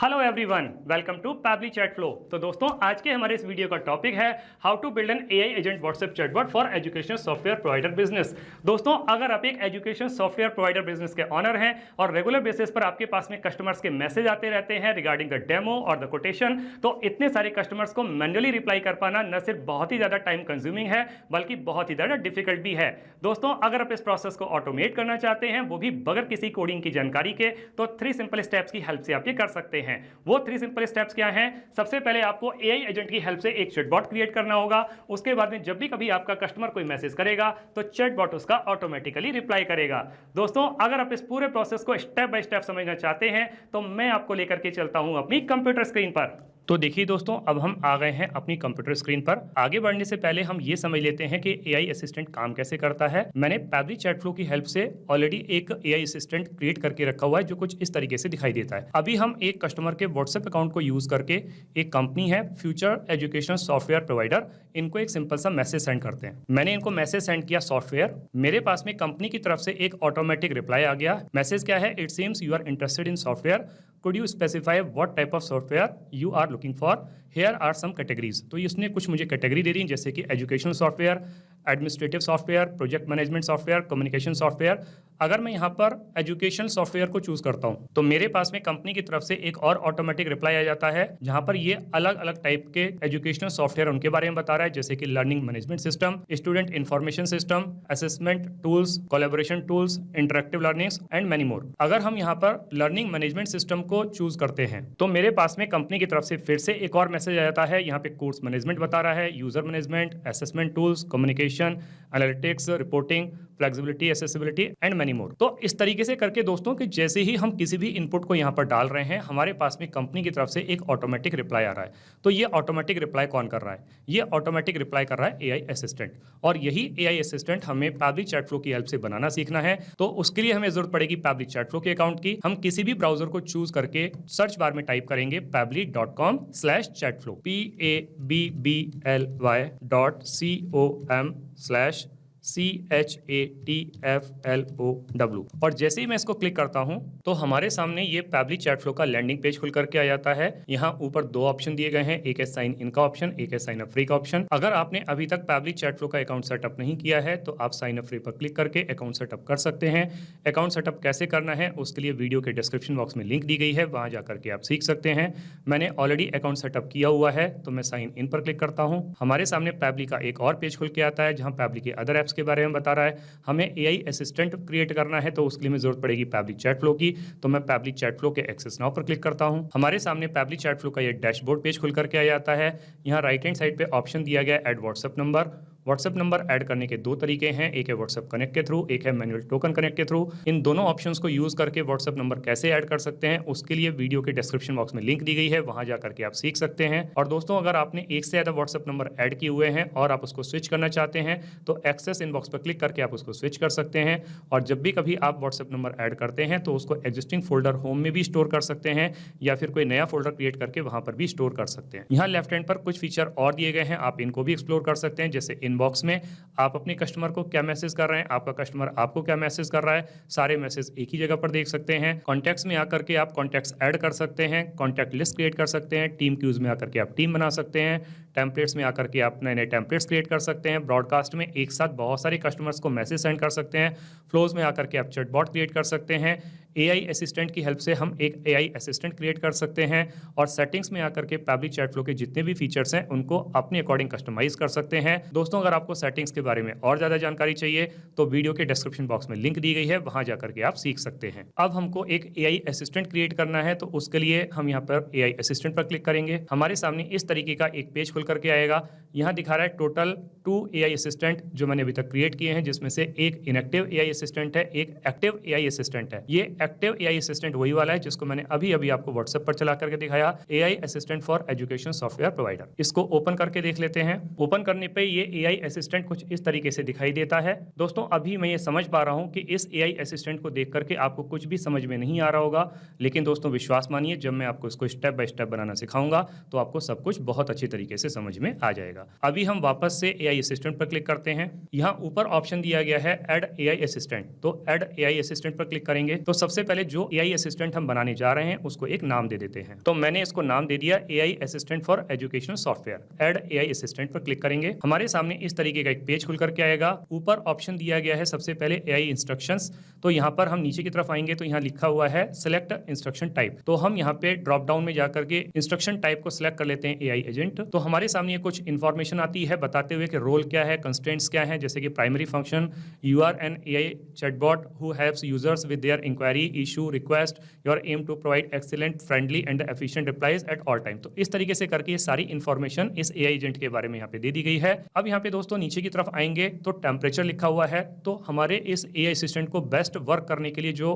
Hello everyone, welcome to Pabbly chat flow. तो दोस्तों, आज के हमारे इस वीडियो का टॉपिक है how to build an AI agent WhatsApp chatbot for education software provider business. दोस्तों, अगर आप एक एजुकेशन सॉफ्टवेयर प्रोवाइडर बिजनेस के ऑनर हैं और रेगुलर बेसिस पर आपके पास में कस्टमर्स के मैसेज आते रहते हैं रिगार्डिंग द डेमो और द कोटेशन, तो इतने सारे कस्टमर्स को मैन्युअली रिप्लाई कर पाना न सिर्फ बहुत ही ज्यादा टाइम कंज्यूमिंग है बल्कि बहुत ही ज्यादा डिफिकल्ट भी है। दोस्तों, अगर आप इस प्रोसेस को ऑटोमेट करना चाहते हैं, वो भी बगैर किसी कोडिंग की जानकारी के, तो 3 सिंपल स्टेप्स की हेल्प से आप ये कर सकते हैं। वो 3 सिंपल स्टेप्स क्या हैं? सबसे पहले आपको एआई एजेंट की हेल्प से एक चैटबॉट क्रिएट करना होगा। उसके बाद में जब भी कभी आपका कस्टमर कोई मैसेज करेगा तो चैटबॉट उसका ऑटोमेटिकली रिप्लाई करेगा। दोस्तों, अगर आप इस पूरे प्रोसेस को स्टेप बाय स्टेप समझना चाहते हैं तो मैं आपको लेकर के चलता हूं अपनी कंप्यूटर स्क्रीन पर। तो देखिए दोस्तों, अब हम आ गए हैं अपनी कंप्यूटर स्क्रीन पर। आगे बढ़ने से पहले हम ये समझ लेते हैं कि एआई असिस्टेंट काम कैसे करता है। मैंने पैबली चैट फ्लो की हेल्प से ऑलरेडी एक एआई असिस्टेंट क्रिएट करके रखा हुआ है जो कुछ इस तरीके से दिखाई देता है। अभी हम एक कस्टमर के व्हाट्सएप अकाउंट को यूज करके, एक कंपनी है फ्यूचर एजुकेशन सॉफ्टवेयर प्रोवाइडर, इनको एक सिंपल सा मैसेज सेंड करते हैं। मैंने इनको मैसेज सेंड किया सॉफ्टवेयर। मेरे पास में कंपनी की तरफ से एक ऑटोमेटिक रिप्लाई आ गया। मैसेज क्या है? It seems you are interested in software, could you specify what type of software you are looking for? Here are some categories। तो इसने कुछ मुझे कैटेगरी दे दी, जैसे कि educational software, administrative software, project management software, communication software. अगर मैं यहाँ पर एजुकेशन सॉफ्टवेयर को चूज करता हूँ तो मेरे पास में कंपनी की तरफ से एक और ऑटोमेटिक रिप्लाई आ जाता है, जहां पर ये अलग अलग टाइप के एजुकेशनल सॉफ्टवेयर उनके बारे में बता रहा है, जैसे कि learning management system, student information system, assessment tools, collaboration tools, interactive learnings and many more. अगर हम यहाँ पर लर्निंग मैनेजमेंट सिस्टम को चूज करते हैं तो मेरे पास में कंपनी की तरफ से फिर से एक और मैसेज आ जाता है। यहाँ पे कोर्स मैनेजमेंट बता रहा है, user management, assessment tools, communication, analytics, reporting, flexibility, accessibility and many more. तो इस तरीके से करके दोस्तों कि जैसे ही हम किसी भी इनपुट को यहाँ पर डाल रहे हैं, हमारे पास में कंपनी की तरफ से एक ऑटोमेटिक रिप्लाई आ रहा है। तो ये ऑटोमेटिक रिप्लाई कौन कर रहा है? ये ऑटोमेटिक रिप्लाई कर रहा है एआई असिस्टेंट। और यही एआई असिस्टेंट हमें पैबली चैट फ्लो की हेल्प से बनाना सीखना है। तो उसके लिए हमें जरूरत पड़ेगी पैबली चैट फ्लो के अकाउंट की। हम किसी भी ब्राउजर को चूज करके सर्च बार में टाइप करेंगे pabbly.com/chatflow pabbly.com/chatflow। और जैसे ही मैं इसको क्लिक करता हूं तो हमारे सामने ये पैबली चैट फ्लो का लैंडिंग पेज खुल करके आ जाता है। यहाँ ऊपर 2 ऑप्शन दिए गए हैं, एक है साइन इन का ऑप्शन, एक है साइन अप फ्री का ऑप्शन। अगर आपने अभी तक पैबली चैट फ्लो का अकाउंट सेटअप नहीं किया है तो आप साइन अप फ्री पर क्लिक करके अकाउंट सेटअप कर सकते हैं। अकाउंट सेटअप कैसे करना है उसके लिए वीडियो के डिस्क्रिप्शन बॉक्स में लिंक दी गई है, वहां जाकर के आप सीख सकते हैं। मैंने ऑलरेडी अकाउंट सेटअप किया हुआ है तो मैं साइन इन पर क्लिक करता हूँ। हमारे सामने पैबली का एक और पेज खुल के आता है जहाँ पैबली के अदर एप्स के बारे में बता रहा है। हमें एआई असिस्टेंट क्रिएट करना है तो उसके लिए हमें जरूरत पड़ेगी पैबली चैट फ्लो की। तो मैं पैबली चैट फ्लो के एक्सेस नाउ पर क्लिक करता हूं। हमारे सामने पैबली चैट फ्लो का ये डैशबोर्ड पेज खुल करके आ जाता है। यहाँ राइट हैंड साइड पे ऑप्शन दिया गया है add WhatsApp number. WhatsApp number add करने के 2 तरीके हैं, एक है व्हाट्सएप कनेक्ट के थ्रू, एक है मैनुअल टोकन कनेक्ट के थ्रू। इन दोनों ऑप्शंस को यूज करके व्हाट्सएप नंबर कैसे ऐड कर सकते हैं उसके लिए वीडियो के डिस्क्रिप्शन बॉक्स में लिंक दी गई है, वहां जाकर के आप सीख सकते हैं। और दोस्तों, अगर आपने एक से ज्यादा व्हाट्सएप नंबर ऐड किए हुए हैं और आप उसको स्विच करना चाहते हैं तो एक्सेस इनबॉक्स पर क्लिक करके आप उसको स्विच कर सकते हैं। और जब भी कभी आप व्हाट्सएप नंबर ऐड करते हैं तो उसको एग्जिस्टिंग फोल्डर होम में भी स्टोर कर सकते हैं या फिर कोई नया फोल्डर क्रिएट करके वहां पर भी स्टोर कर सकते हैं। यहाँ लेफ्ट हैंड पर कुछ फीचर और दिए गए हैं, आप इनको भी एक्सप्लोर कर सकते हैं। जैसे इनबॉक्स में आप अपने कस्टमर को क्या मैसेज कर रहे हैं, आपका कस्टमर आपको क्या मैसेज कर रहा है, सारे मैसेज एक ही जगह पर देख सकते हैं। कॉन्टैक्ट्स में आकर के आप कॉन्टैक्ट्स ऐड कर सकते हैं, कॉन्टैक्ट लिस्ट क्रिएट कर सकते हैं, टीम क्यूज में आकर के आप टीम बना सकते हैं, टेम्पलेट्स में आकर के आप नए नए टेम्पलेट्स क्रिएट कर सकते हैं, ब्रॉडकास्ट में एक साथ बहुत सारे कस्टमर्स को मैसेज सेंड कर सकते हैं, फ्लोज में आकर के आप चैटबॉट क्रिएट कर सकते हैं। एआई असिस्टेंट की हेल्प से हम एक एआई असिस्टेंट क्रिएट कर सकते हैं। और सेटिंग्स में आकर के पैबली चैट फ्लो के जितने भी फीचर्स हैं उनको अपने अकॉर्डिंग कस्टमाइज कर सकते हैं। दोस्तों, अगर आपको सेटिंग्स के बारे में और ज्यादा जानकारी चाहिए तो वीडियो के डिस्क्रिप्शन बॉक्स में लिंक दी गई है, वहां जाकर के आप सीख सकते हैं। अब हमको एक एआई असिस्टेंट क्रिएट करना है तो उसके लिए हम यहाँ पर एआई असिस्टेंट पर क्लिक करेंगे। हमारे सामने इस तरीके का एक पेज खुल करके आएगा। यहाँ दिखा रहा है टोटल 2 एआई असिस्टेंट जो मैंने अभी तक क्रिएट किए हैं, जिसमें से एक इनएक्टिव एआई असिस्टेंट है, एक एक्टिव एआई असिस्टेंट है। ये एक्टिव एआई असिस्टेंट वही वाला है जिसको मैंने अभी अभी आपको व्हाट्सएप पर चला करके दिखाया, AI assistant for education software provider. इसको ओपन करके देख लेते हैं। ओपन करने पे ये एआई असिस्टेंट कुछ इस तरीके से दिखाई देता है। दोस्तों, अभी मैं ये समझ पा रहा हूँ कि इस एआई असिस्टेंट को देख करके आपको कुछ भी समझ में नहीं आ रहा होगा, लेकिन दोस्तों विश्वास मानिए, जब मैं आपको इसको स्टेप बाय स्टेप बनाना सिखाऊंगा तो आपको सब कुछ बहुत अच्छी तरीके से समझ में आ जाएगा। अभी हम वापस से AI असिस्टेंट पर क्लिक करते हैं। यहाँ ऊपर ऑप्शन दिया गया है ऐड AI असिस्टेंट, तो ऐड AI असिस्टेंट पर क्लिक करेंगे तो सबसे पहले जो AI असिस्टेंट हम बनाने जा रहे हैं उसको एक नाम दे देते हैं। तो मैंने इसको नाम दे दिया AI assistant for educational software. Add AI assistant पर क्लिक करेंगे, हमारे सामने इस तरीके का एक पेज खुल करके आएगा। ऊपर ऑप्शन दिया गया है सबसे पहले AI इंस्ट्रक्शंस, तो यहाँ पर हम नीचे की तरफ आएंगे तो यहाँ लिखा हुआ है सिलेक्ट इंस्ट्रक्शन टाइप, तो हम यहाँ पे ड्रॉप डाउन में जाकर के इंस्ट्रक्शन टाइप को सिलेक्ट कर लेते हैं AI एजेंट। तो हमारे सामने कुछ इन्फॉर्मेशन आती है बताते हुए कि रोल क्या है, कंस्ट्रेंट्स क्या है, जैसे कि primary function you are an AI chatbot who helps users with their inquiry issue request, your aim to provide excellent friendly and efficient replies at all time. तो इस तरीके से करके ये सारी इन्फॉर्मेशन इस AI एजेंट के बारे में यहाँ पे दे दी गई है। अब यहाँ पे दोस्तों नीचे की तरफ आएंगे तो टेम्परेचर लिखा हुआ है, तो हमारे इस AI असिस्टेंट को बेस्ट वर्क करने के लिए जो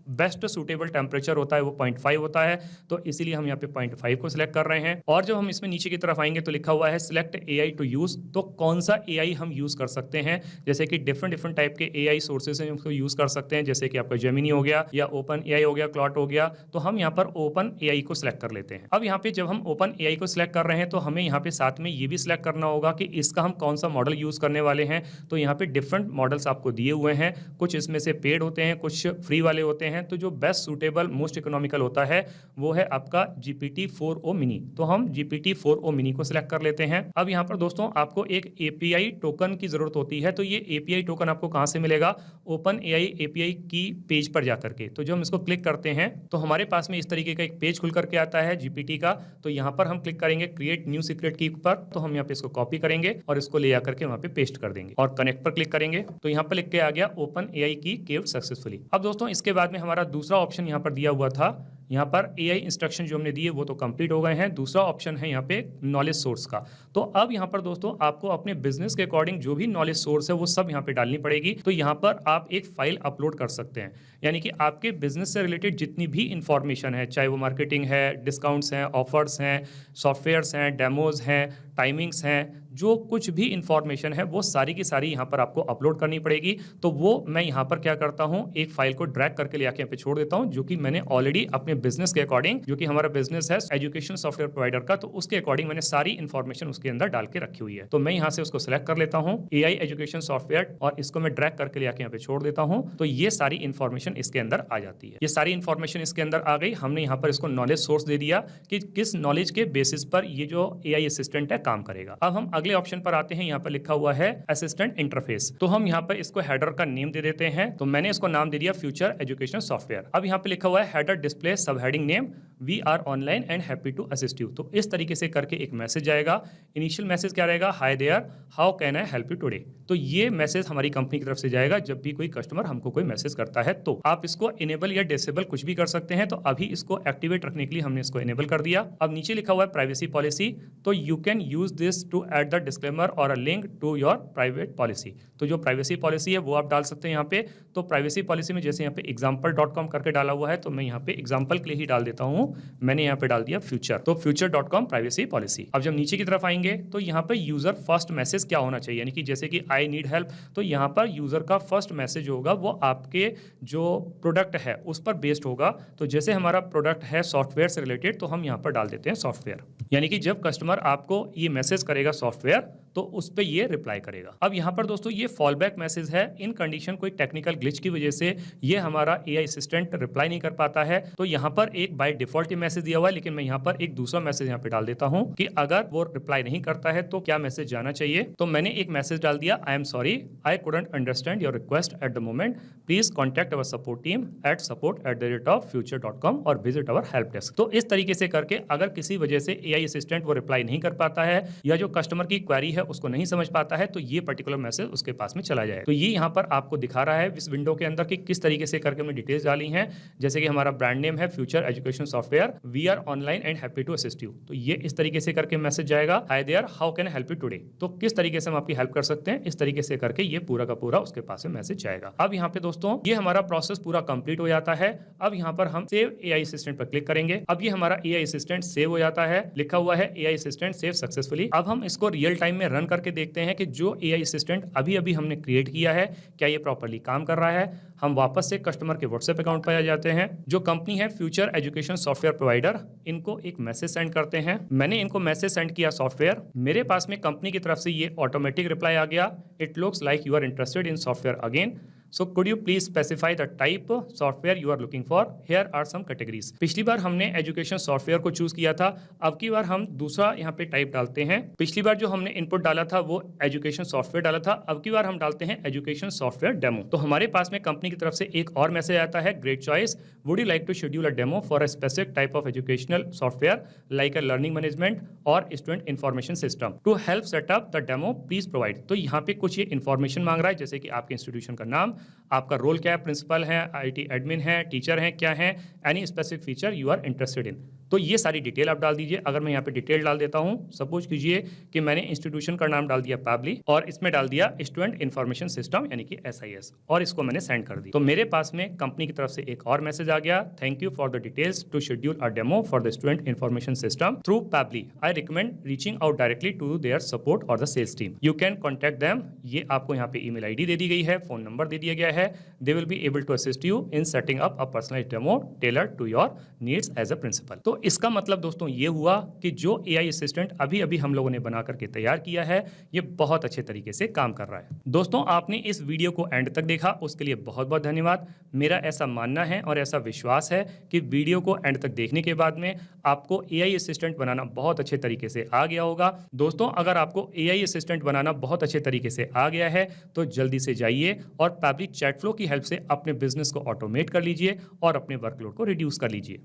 बेस्ट सूटेबल टेम्परेचर होता है वो 0.5 होता है, तो इसीलिए हम यहाँ पे 0.5 को सिलेक्ट कर रहे हैं। और जब हम इसमें नीचे की तरफ आएंगे तो लिखा हुआ है सिलेक्ट AI टू यूज, तो कौन सा AI हम यूज कर सकते हैं, जैसे कि डिफरेंट टाइप के AI सोर्सेज हैं उसको यूज कर सकते हैं, जैसे कि आपका जेमिनी हो गया या ओपन AI हो गया, क्लॉट हो गया, तो हम यहाँ पर ओपन AI को सिलेक्ट कर लेते हैं। अब यहाँ पे जब हम ओपन AI को सिलेक्ट कर रहे हैं तो हमें यहाँ पे साथ में ये भी सिलेक्ट करना होगा कि इसका हम कौन सा मॉडल यूज करने वाले हैं। तो यहाँ पे डिफरेंट मॉडल्स आपको दिए हुए हैं, कुछ इसमें से पेड होते हैं, कुछ फ्री वाले होते हैं। तो जो बेस्ट सूटेबल मोस्ट इकोनॉमिकल होता है वो है आपका GPT-4o मिनी, तो हम GPT-4o मिनी को सिलेक्ट कर लेते हैं। अब यहाँ पर दोस्तों आपको एक API टोकन की जरूरत होती है, तो ये API टोकन आपको कहाँ से मिलेगा, ओपन AI API की पेज पर जाकर के। तो जब हम इसको क्लिक करते हैं तो हमारे पास में इस तरीके का एक पेज खुल करके आता है GPT का, तो यहाँ पर हम क्लिक करेंगे क्रिएट न्यू सीक्रेट की पर, तो हम यहाँ पे इसको कॉपी करेंगे और इसको ले जाकर के वहाँ पे पेस्ट कर देंगे और कनेक्ट पर क्लिक करेंगे तो यहाँ पर लिख के आ गया ओपन AI की केव सक्सेसफुली। अब दोस्तों इसके बाद में हमारा दूसरा ऑप्शन यहाँ पर दिया हुआ था, यहाँ पर AI इंस्ट्रक्शन जो हमने दिए वो तो कंप्लीट हो गए हैं। दूसरा ऑप्शन है यहाँ पे नॉलेज सोर्स का, तो अब यहाँ पर दोस्तों आपको अपने बिजनेस के अकॉर्डिंग जो भी नॉलेज सोर्स है वो सब यहाँ पे डालनी पड़ेगी। तो यहाँ पर आप एक फाइल अपलोड कर सकते हैं, यानी कि आपके बिजनेस से रिलेटेड जितनी भी इंफॉर्मेशन है, चाहे वो मार्केटिंग है, डिस्काउंट्स हैं, ऑफर्स हैं, सॉफ्टवेयर्स हैं, डेमोज हैं, टाइमिंग्स हैं, जो कुछ भी इंफॉर्मेशन है वो सारी की सारी यहाँ पर आपको अपलोड करनी पड़ेगी। तो वो मैं यहाँ पर क्या करता हूँ, एक फाइल को ड्रैग करके ले आके यहाँ पे छोड़ देता हूँ, जो कि मैंने ऑलरेडी अपने बिजनेस के अकॉर्डिंग, जो कि हमारा बिजनेस है एजुकेशन सॉफ्टवेयर प्रोवाइडर का, तो उसके अकॉर्डिंग मैंने सारी इंफॉर्मेशन उसके अंदर डाल के रखी हुई है। तो मैं यहाँ से उसको सिलेक्ट कर लेता हूँ AI एजुकेशन सॉफ्टवेयर और इसको मैं ड्रैग करके ले आके यहाँ पे छोड़ देता हूँ। तो ये सारी इंफॉर्मेशन इसके अंदर आ जाती है। ये सारी इंफॉर्मेशन इसके अंदर आ गई। हमने यहाँ पर इसको नॉलेज सोर्स दे दिया कि किस नॉलेज के बेसिस पर ये जो AI असिस्टेंट है काम करेगा। अब हम अगले ऑप्शन पर आते हैं, यहाँ पर लिखा हुआ है असिस्टेंट इंटरफेस, तो हम यहाँ पर इसको हेडर का नेम दे देते हैं। तो मैंने इसको नाम दे दिया फ्यूचर एजुकेशन सॉफ्टवेयर। अब यहाँ पे लिखा हुआ है header display subheading name we are online and happy to assist you. तो इस तरीके से करके एक मैसेज आएगा। इनिशियल मैसेज क्या रहेगा, hi there how can I help you today. तो ये मैसेज हमारी कंपनी की तरफ से जाएगा जब भी कोई कस्टमर हमको कोई मैसेज करता है। तो आप इसको इनेबल या डिसेबल कुछ भी कर सकते हैं, तो अभी इसको एक्टिवेट रखने के लिए हमने इसको इनेबल कर दिया। अब नीचे लिखा हुआ है प्राइवेसी पॉलिसी, तो you can use this to add the disclaimer और a link to your private policy. तो जो प्राइवेसी पॉलिसी है वो आप डाल सकते हैं यहाँ पे। तो प्राइवेसी पॉलिसी में जैसे यहाँ पे example.com करके डाला हुआ है, तो मैं यहाँ पे एग्जाम्पल के लिए ही डाल देता हूँ। मैंने यहाँ पे डाल दिया फ्यूचर, तो future.com प्राइवेसी पॉलिसी। अब जब नीचे की तरफ आएंगे तो यहाँ पे यूजर फर्स्ट मैसेज क्या होना चाहिए, यानी कि जैसे कि आई नीड हेल्प, तो यहाँ पर यूजर का फर्स्ट मैसेज होगा वो आपके जो प्रोडक्ट है उस पर बेस्ड होगा। तो जैसे हमारा प्रोडक्ट है सॉफ्टवेयर से रिलेटेड, तो हम यहाँ पर डाल देते हैं सॉफ्टवेयर, यानी कि जब कस्टमर आपको ये मैसेज करेगा सॉफ्टवेयर तो उस पर ये रिप्लाई करेगा। अब यहाँ पर दोस्तों ये फॉल बैक मैसेज है, इन कंडीशन कोई टेक्निकल ग्लिच की वजह से ये हमारा AI असिस्टेंट रिप्लाई नहीं कर पाता है। तो यहाँ पर एक बाय डिफॉल्ट मैसेज दिया हुआ है, लेकिन मैं यहाँ पर एक दूसरा मैसेज यहाँ पे डाल देता हूँ कि अगर वो रिप्लाई नहीं करता है तो क्या मैसेज जाना चाहिए। तो मैंने एक मैसेज डाल दिया, I am sorry I couldn't understand your request at the moment, please contact our support team at support@future.com और विजिट अवर हेल्प डेस्क। तो इस तरीके से करके अगर किसी वजह से AI असिस्टेंट वो रिप्लाई नहीं कर पाता है या जो कस्टमर की क्वेरी है उसको नहीं समझ पाता है, तो ये पर्टिकुलर मैसेज उसके पास में चला जाए। तो ये यहाँ पर आपको दिखा रहा है इस विंडो के अंदर कि किस तरीके से करके हमने डिटेल्स डाली हैं। जैसे कि हमारा ब्रांड नेम है Future Education Software, we are online and happy to assist you. तो ये इस तरीके से करके मैसेज जाएगा, hi there how can I help you today. तो किस तरीके से हम आपकी हेल्प कर सकते हैं, इस तरीके से करके ये पूरा का पूरा उसके पास में मैसेज जाएगा। अब यहाँ पे दोस्तों ये हमारा प्रोसेस पूरा कंप्लीट हो जाता है। अब यहाँ पर हम सेव AI असिस्टेंट पर क्लिक करेंगे। अब ये हमारा AI असिस्टेंट सेव हो जाता है, लिखा हुआ है AI असिस्टेंट सेव सक्सेसफुली। अब हम इसको रियल टाइम में हैं, रन करके देखते हैं कि जो AI असिस्टेंट अभी अभी हमने क्रिएट किया है क्या ये प्रॉपरली काम कर रहा है। हम वापस से कस्टमर के व्हाट्सएप अकाउंट पर आ जाते हैं। जो कंपनी है फ्यूचर एजुकेशन सॉफ्टवेयर प्रोवाइडर, इनको एक मैसेज सेंड करते हैं। मैंने इनको मैसेज सेंड किया सॉफ्टवेयर, मेरे पास में कंपनी की तरफ से ये ऑटोमेटिक रिप्लाई आ गया, it looks like you are interested in software again, so could you please specify the type software you are looking for, here are some categories. पिछली बार हमने एजुकेशन सॉफ्टवेयर को चूज किया था, अब की बार हम दूसरा यहाँ पे टाइप डालते हैं। पिछली बार जो हमने इनपुट डाला था वो एजुकेशन सॉफ्टवेयर डाला था, अब की बार हम डालते हैं एजुकेशन सॉफ्टवेयर डेमो। तो हमारे पास में कंपनी की तरफ से एक और मैसेज आता है, great choice, would you like to schedule a demo for a specific type of educational software like a learning management और student information system, to help set up the demo please provide. तो यहाँ पे कुछ ये information मांग रहा है, जैसे कि आपके इंस्टीट्यूशन का नाम, आपका रोल क्या है, प्रिंसिपल है, IT एडमिन है, टीचर है, क्या है, any specific feature you are interested in. तो ये सारी डिटेल आप डाल दीजिए। अगर मैं यहाँ पे डिटेल डाल देता हूँ, सपोज कीजिए कि मैंने इंस्टीट्यूशन का नाम डाल दिया पैबली और इसमें डाल दिया स्टूडेंट इन्फॉर्मेशन सिस्टम यानी कि SIS, और इसको मैंने सेंड कर दी। तो मेरे पास में कंपनी की तरफ से एक और मैसेज आ गया, thank you for the details to schedule a demo for the student information system through Pabbly, I recommend reaching out directly to their support और the sales team, you can contact them. ये आपको यहाँ पे email ID दे दी गई है, phone number दे दिया गया है, they will be able to assist you in setting up a personalised demo tailored to your needs as a principal. तो इसका मतलब दोस्तों ये हुआ कि जो AI असिस्टेंट अभी अभी हम लोगों ने बना करके तैयार किया है ये बहुत अच्छे तरीके से काम कर रहा है। दोस्तों आपने इस वीडियो को एंड तक देखा, उसके लिए बहुत बहुत धन्यवाद। मेरा ऐसा मानना है और ऐसा विश्वास है कि वीडियो को एंड तक देखने के बाद में आपको AI असिस्टेंट बनाना बहुत अच्छे तरीके से आ गया होगा। दोस्तों अगर आपको AI असिस्टेंट बनाना बहुत अच्छे तरीके से आ गया है तो जल्दी से जाइए और पैबली चैट फ्लो की हेल्प से अपने बिजनेस को ऑटोमेट कर लीजिए और अपने वर्कलोड को रिड्यूस कर लीजिए।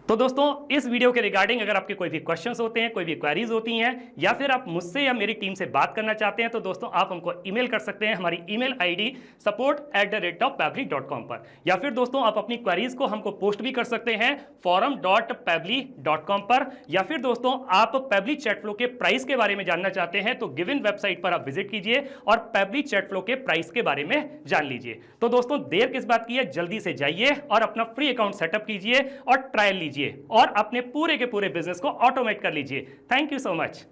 तो दोस्तों इस वीडियो के रिगार्डिंग अगर आपके कोई भी क्वेश्चंस होते हैं, कोई भी क्वेरीज होती हैं, या फिर आप मुझसे या मेरी टीम से बात करना चाहते हैं तो दोस्तों आप हमको ईमेल कर सकते हैं हमारी ईमेल ID support@pably.com पर, या फिर दोस्तों आप अपनी क्वेरीज को हमको पोस्ट भी कर सकते हैं forum.pably.com पर, या फिर दोस्तों आप पैबली चैट फ्लो के प्राइस के बारे में जानना चाहते हैं तो गिवन वेबसाइट पर आप विजिट कीजिए और पैबली चैट फ्लो के प्राइस के बारे में जान लीजिए। तो दोस्तों देर किस बात की है, जल्दी से जाइए और अपना फ्री अकाउंट सेटअप कीजिए और ट्रायल लीजिए और अपने पूरे के पूरे बिजनेस को ऑटोमेट कर लीजिए। Thank you so much.